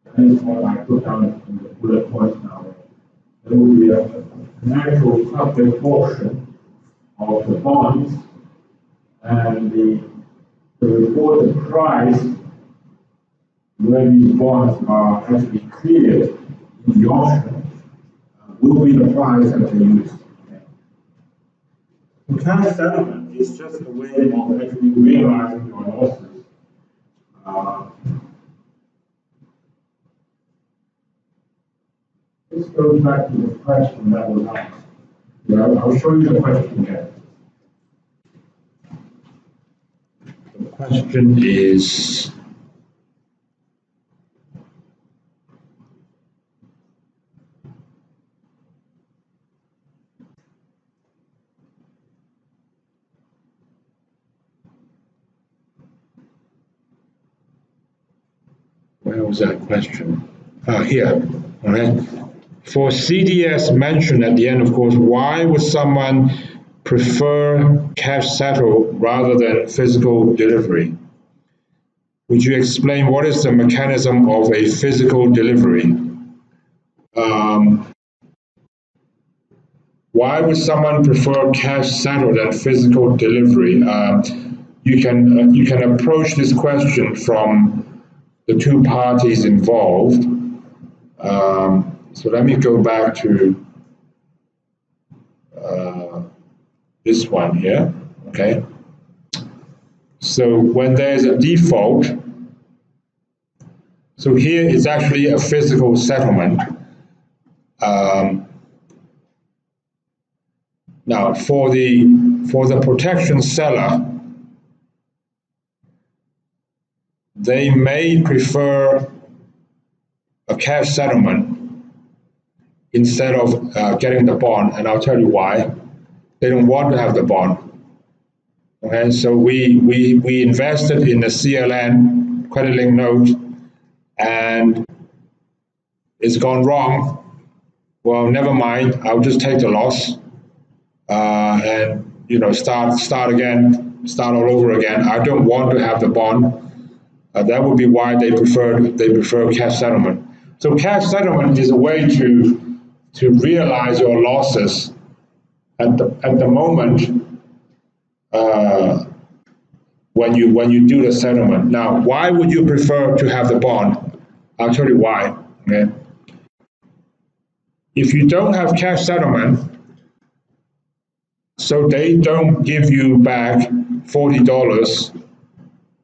That is what I put down in the bullet points now. There will be an actual public portion of the bonds, and the reported price where these bonds are actually cleared in the auction will be the price that they use. The cash settlement is just a way of actually realizing your losses. This goes back to the question that was asked. I'll show you the question again. The question is, where was that question? Here, all right. For CDS mentioned at the end, of course, why would someone prefer cash settle rather than physical delivery? Would you explain what is the mechanism of a physical delivery? Why would someone prefer cash settle than physical delivery? You can approach this question from the two parties involved. So let me go back to this one here, okay? So when there's a default, so here is actually a physical settlement. Now for the protection seller, they may prefer a cash settlement instead of getting the bond, and I'll tell you why. They don't want to have the bond. Okay, so we invested in the CLN credit link note, and it's gone wrong. Well, never mind. I'll just take the loss, and start again, start all over again. I don't want to have the bond. That would be why they prefer cash settlement. So cash settlement is a way to realize your losses at the moment when you do the settlement. Now, why would you prefer to have the bond? I'll tell you why. Okay? If you don't have cash settlement, so they don't give you back $40.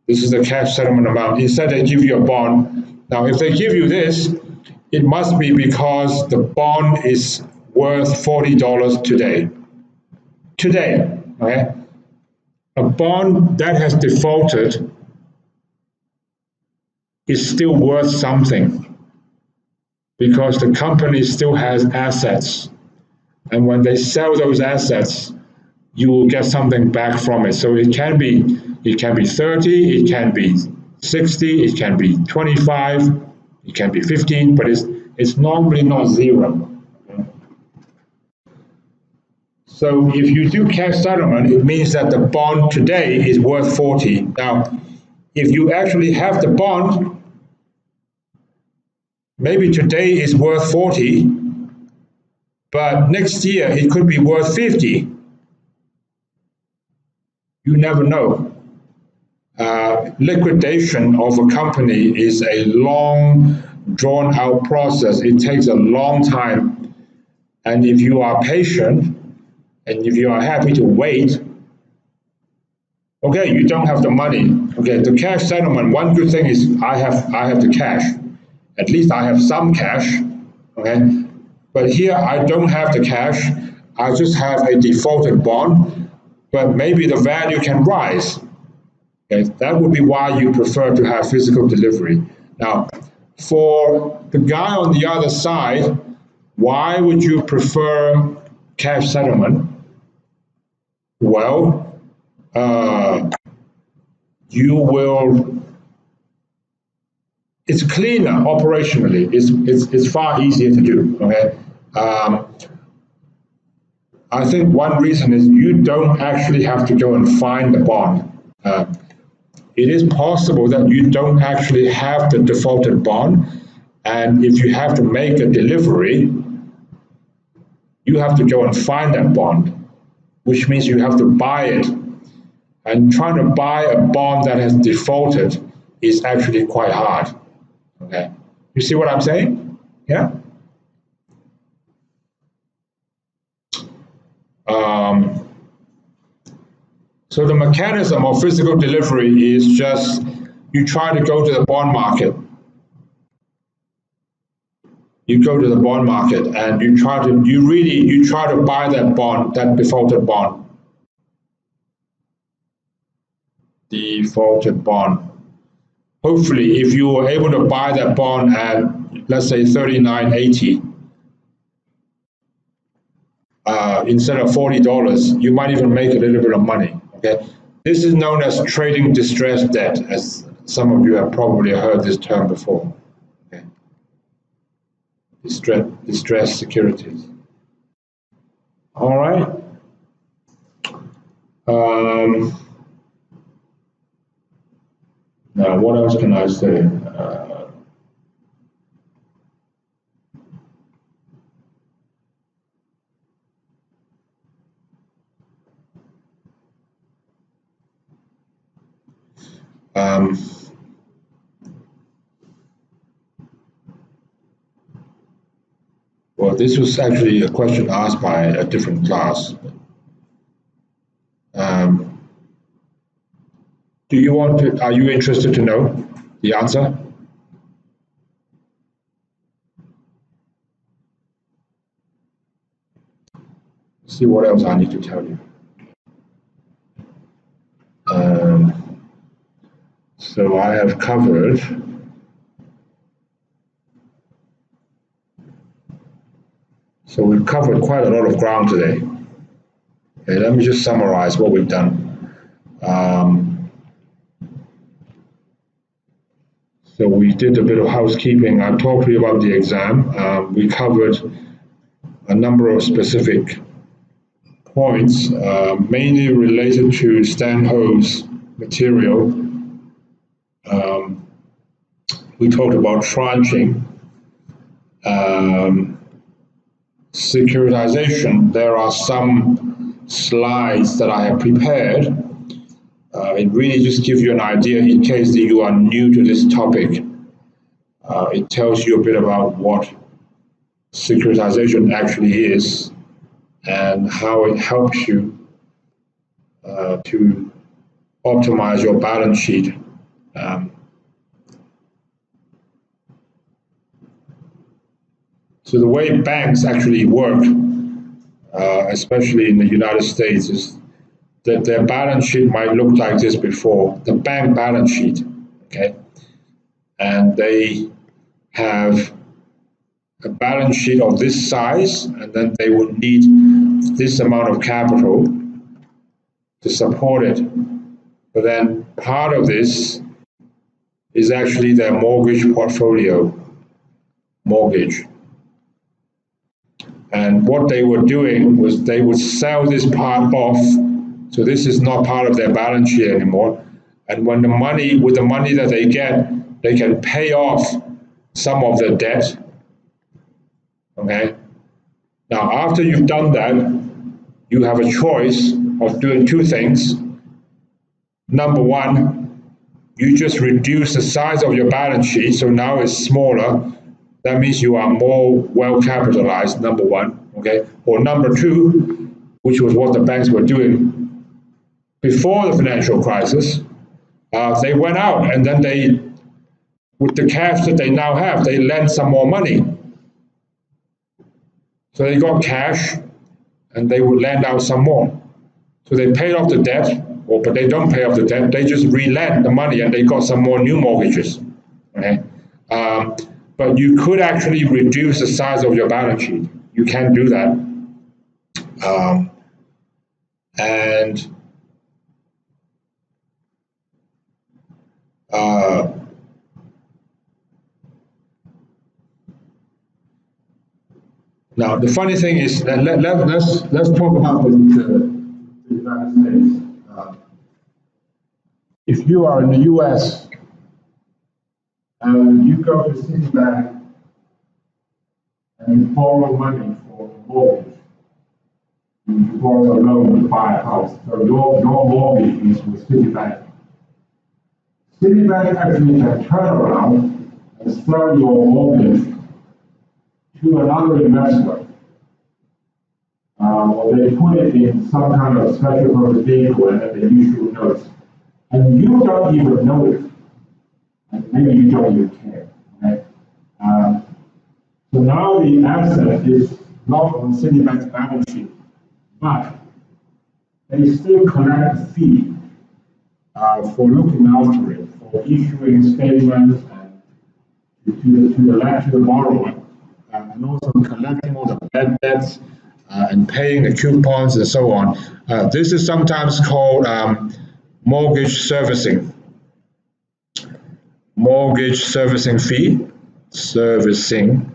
This is the cash settlement amount. Instead, they give you a bond. Now, if they give you this, it must be because the bond is worth $40 today. Today, okay? A bond that has defaulted is still worth something because the company still has assets. And when they sell those assets, you will get something back from it. So it can be 30, it can be 60, it can be 25, it can be 15, but it's normally not zero. So if you do cash settlement, it means that the bond today is worth 40. Now, if you actually have the bond, maybe today is worth 40, but next year it could be worth 50. You never know. Liquidation of a company is a long, drawn-out process. It takes a long time. And if you are patient, and if you are happy to wait, okay, you don't have the money. Okay, the cash settlement, one good thing is I have the cash. At least I have some cash, okay? But here I don't have the cash. I just have a defaulted bond, but maybe the value can rise. Okay, that would be why you prefer to have physical delivery. Now, for the guy on the other side, why would you prefer cash settlement? Well, it's cleaner operationally. It's far easier to do. Okay. I think one reason is you don't actually have to go and find the bond. It is possible that you don't actually have the defaulted bond, and if you have to make a delivery, you have to go and find that bond, which means you have to buy it. And trying to buy a bond that has defaulted is actually quite hard. Okay, you see what I'm saying? Yeah. So the mechanism of physical delivery is just you try to go to the bond market. You go to the bond market and you try to buy that bond, that defaulted bond. Defaulted bond. Hopefully, if you were able to buy that bond at, let's say, $39.80 instead of $40, you might even make a little bit of money. Okay, this is known as trading distressed debt, as some of you have probably heard this term before. Okay, distressed securities. All right. Now, what else can I say? Well, this was actually a question asked by a different class. Are you interested to know the answer? Let's see what else I need to tell you. So I have covered we've covered quite a lot of ground today. Okay, let me just summarize what we've done. So we did a bit of housekeeping. I talked to you about the exam. We covered a number of specific points, mainly related to Stanhope's material. We talked about tranching, securitization. There are some slides that I have prepared It really just gives you an idea in case that you are new to this topic. It tells you a bit about what securitization actually is and how it helps you to optimize your balance sheet. So the way banks actually work, especially in the United States, is that their balance sheet might look like this before, the bank balance sheet, okay? And they have a balance sheet of this size, and then they would need this amount of capital to support it. But then part of this is actually their mortgage portfolio, mortgage. And what they were doing was they would sell this part off, so this is not part of their balance sheet anymore. And when with the money that they get, they can pay off some of the debt. Okay? Now, after you've done that, you have a choice of doing two things. Number one, you just reduce the size of your balance sheet, so now it's smaller. That means you are more well capitalized, number one, okay? Or number two, which was what the banks were doing before the financial crisis, they went out and then they, with the cash that they now have, they lent some more money. So they got cash and they would lend out some more. So they paid off the debt, but they don't pay off the debt, they just re-lent the money and they got some more new mortgages, okay? But you could actually reduce the size of your balance sheet. You can do that. Now the funny thing is that let's talk about the United States. If you are in the U.S. and you go to Citibank and you borrow money for a mortgage, you borrow a loan to buy a house, so your mortgage is with Citibank. Citibank actually can turn around and sell your mortgage to another investor, or they put it in some kind of special purpose vehicle and then they issue notes, and you don't even know it, and maybe you don't even care. Okay? So now the asset is not on Citibank's balance sheet, but they still collect a fee for looking after it, for issuing statements and to the borrower, and also collecting all the bad debts and paying the coupons and so on. This is sometimes called mortgage servicing. Mortgage servicing fee, servicing.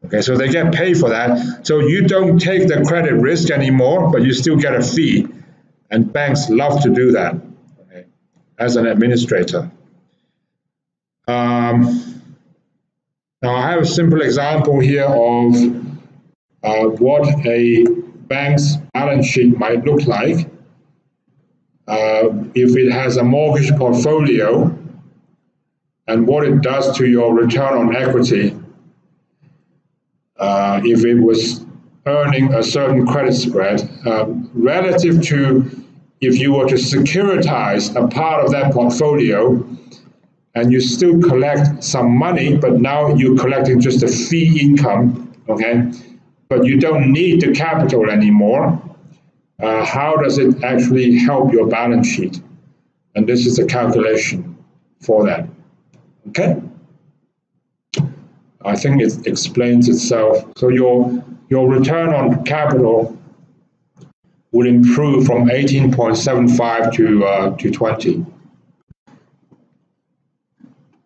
Okay, so they get paid for that. So you don't take the credit risk anymore, but you still get a fee. And banks love to do that, okay, as an administrator. Now I have a simple example here of what a bank's balance sheet might look like if it has a mortgage portfolio and what it does to your return on equity if it was earning a certain credit spread relative to if you were to securitize a part of that portfolio and you still collect some money, but now you're collecting just a fee income, okay? But you don't need the capital anymore. How does it actually help your balance sheet? And this is the calculation for that, okay? I think it explains itself. So your return on capital will improve from 18.75 to 20.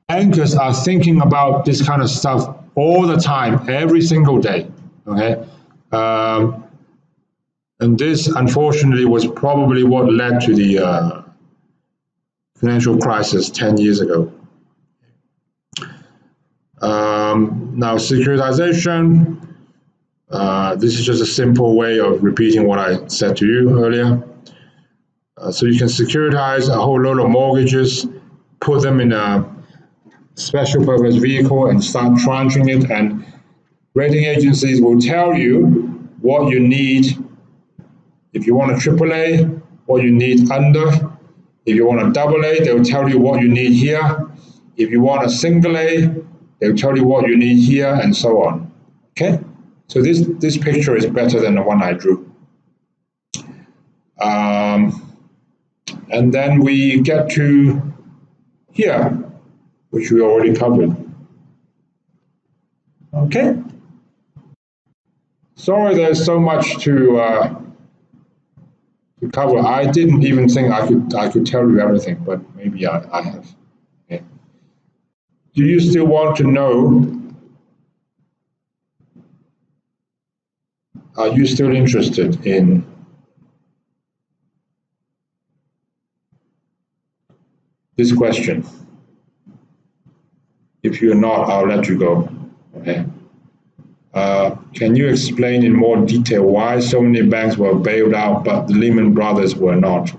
Bankers are thinking about this kind of stuff all the time, every single day, okay? And this, unfortunately, was probably what led to the financial crisis 10 years ago. Now, securitization, this is just a simple way of repeating what I said to you earlier. So you can securitize a whole load of mortgages, put them in a special purpose vehicle and start tranching it, and rating agencies will tell you what you need. If you want a AAA, what you need under. If you want a AA, they'll tell you what you need here. If you want a single A, they'll tell you what you need here, and so on. Okay? So this picture is better than the one I drew. And then we get to here, which we already covered. Okay? Sorry, there's so much to cover. I didn't even think I could tell you everything, but maybe I have. Okay. Do you still want to know? Are you still interested in this question? If you're not, I'll let you go. Okay. Can you explain in more detail why so many banks were bailed out, but the Lehman Brothers were not?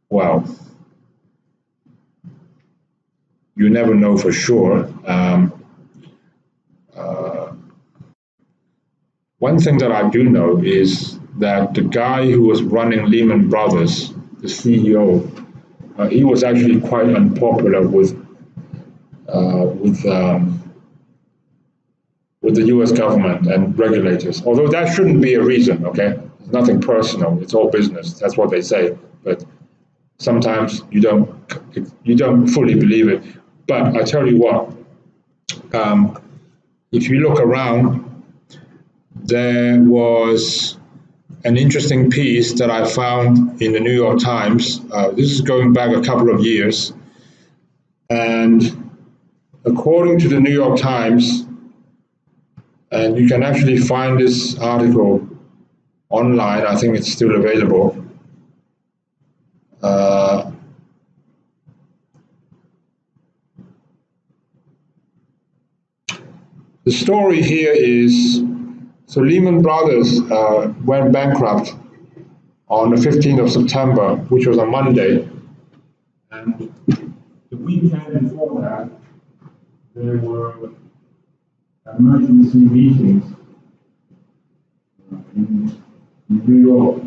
Well, you never know for sure. One thing that I do know is that the guy who was running Lehman Brothers, the CEO, he was actually quite unpopular with the U.S. government and regulators. Although that shouldn't be a reason, okay? It's nothing personal. It's all business. That's what they say. But sometimes you don't fully believe it. But I tell you what, if you look around, there was an interesting piece that I found in the New York Times. This is going back a couple of years. And according to the New York Times, and you can actually find this article online, I think it's still available. The story here is, so Lehman Brothers went bankrupt on the 15th of September, which was a Monday. And the weekend before that, there were emergency meetings in New York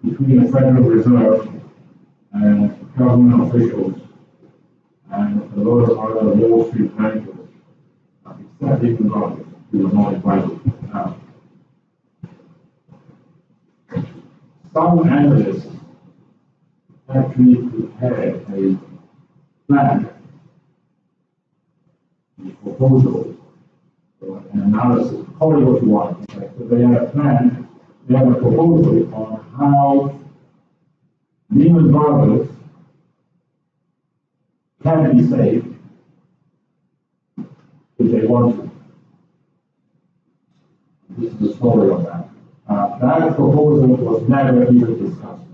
between the Federal Reserve and government officials and a lot of other Wall Street bankers, except Lehman Brothers, who were not invited. Some analysts actually prepared a plan, a proposal, an analysis, call it what you want. Okay? So they had a plan, they had a proposal on how Lehman Brothers can be saved if they want to. This is the story of that. That proposal was never even discussed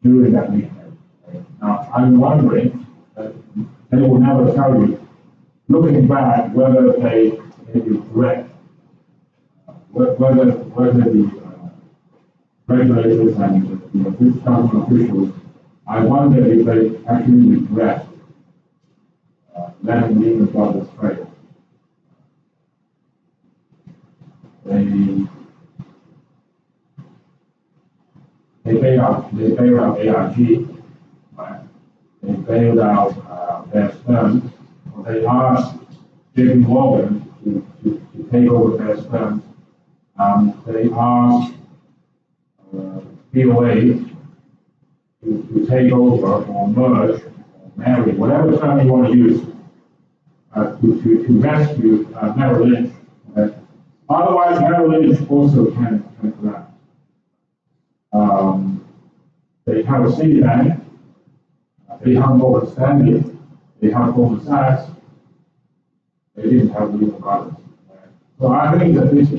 during that meeting. Okay? Now, I'm wondering, they will never tell you, looking back, whether they regret, whether the regulators and the government officials, I wonder if they actually regret letting Lehman Brothers fail. They bailed out AIG, right? They bailed out Bear Stearns. They asked JP Morgan to take over Bear Stearns. They asked BOA to take over or merge or marry, whatever term you want to use, to rescue Merrill Lynch. Otherwise, Merrill Lynch also can collapse. They have a Citibank, they have Morgan Stanley, they have Goldman Sachs, they didn't have Lehman Brothers. So I think that this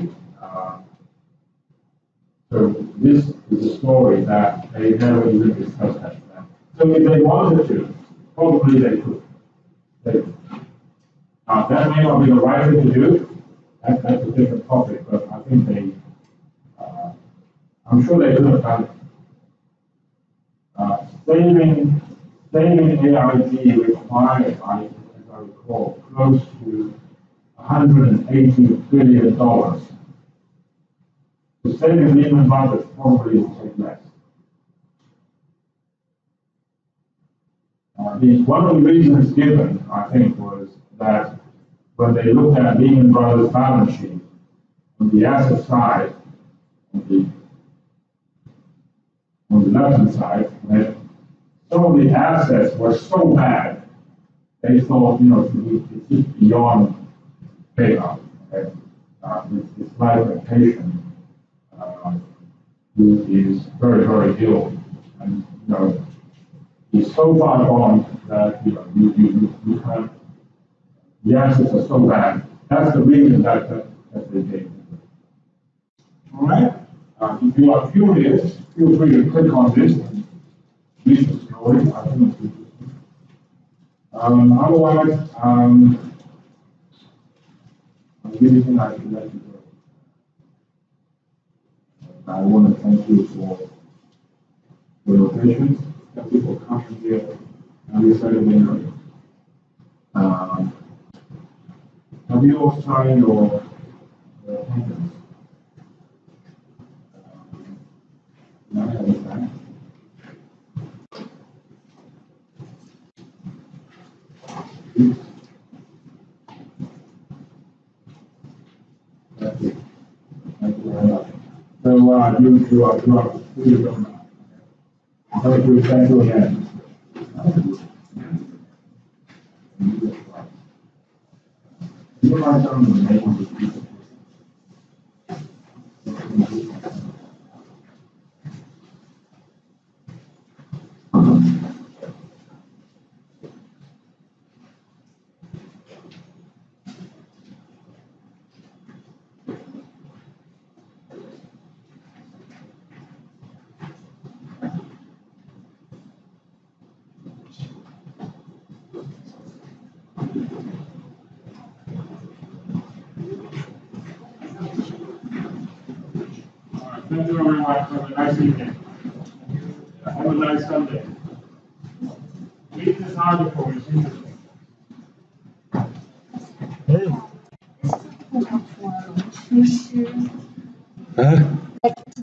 is a story that they never even discussed that. So if they wanted to, probably they could. That may not be the right thing to do. That's a different topic, but I think I'm sure they could have done it. Saving AIG required, as I recall, close to $180 billion. The saving Lehman Brothers probably will take less. One of the reasons given, I think, was that when they looked at Lehman Brothers' balance sheet, on the asset side, on the left-hand side, right, some of the assets were so bad, they thought, it's just beyond bailout. Okay? This life of a patient who is very, very ill, and he's so far gone that you can't. The assets are so bad. That's the reason that they gave. All right. If you are curious, feel free to click on this and read the story. I think it's interesting. Otherwise, anything I should let you go. I want to thank you for your patience. Thank you for coming here every Saturday night. Have you all signed your attendance? Not every time. That's it. Thank you very much. So you are fully done. Thank you again. You write down the name of the people. Thank you very much. Have a nice evening. Have a nice Sunday. Read this article, it's interesting. Hey. 啊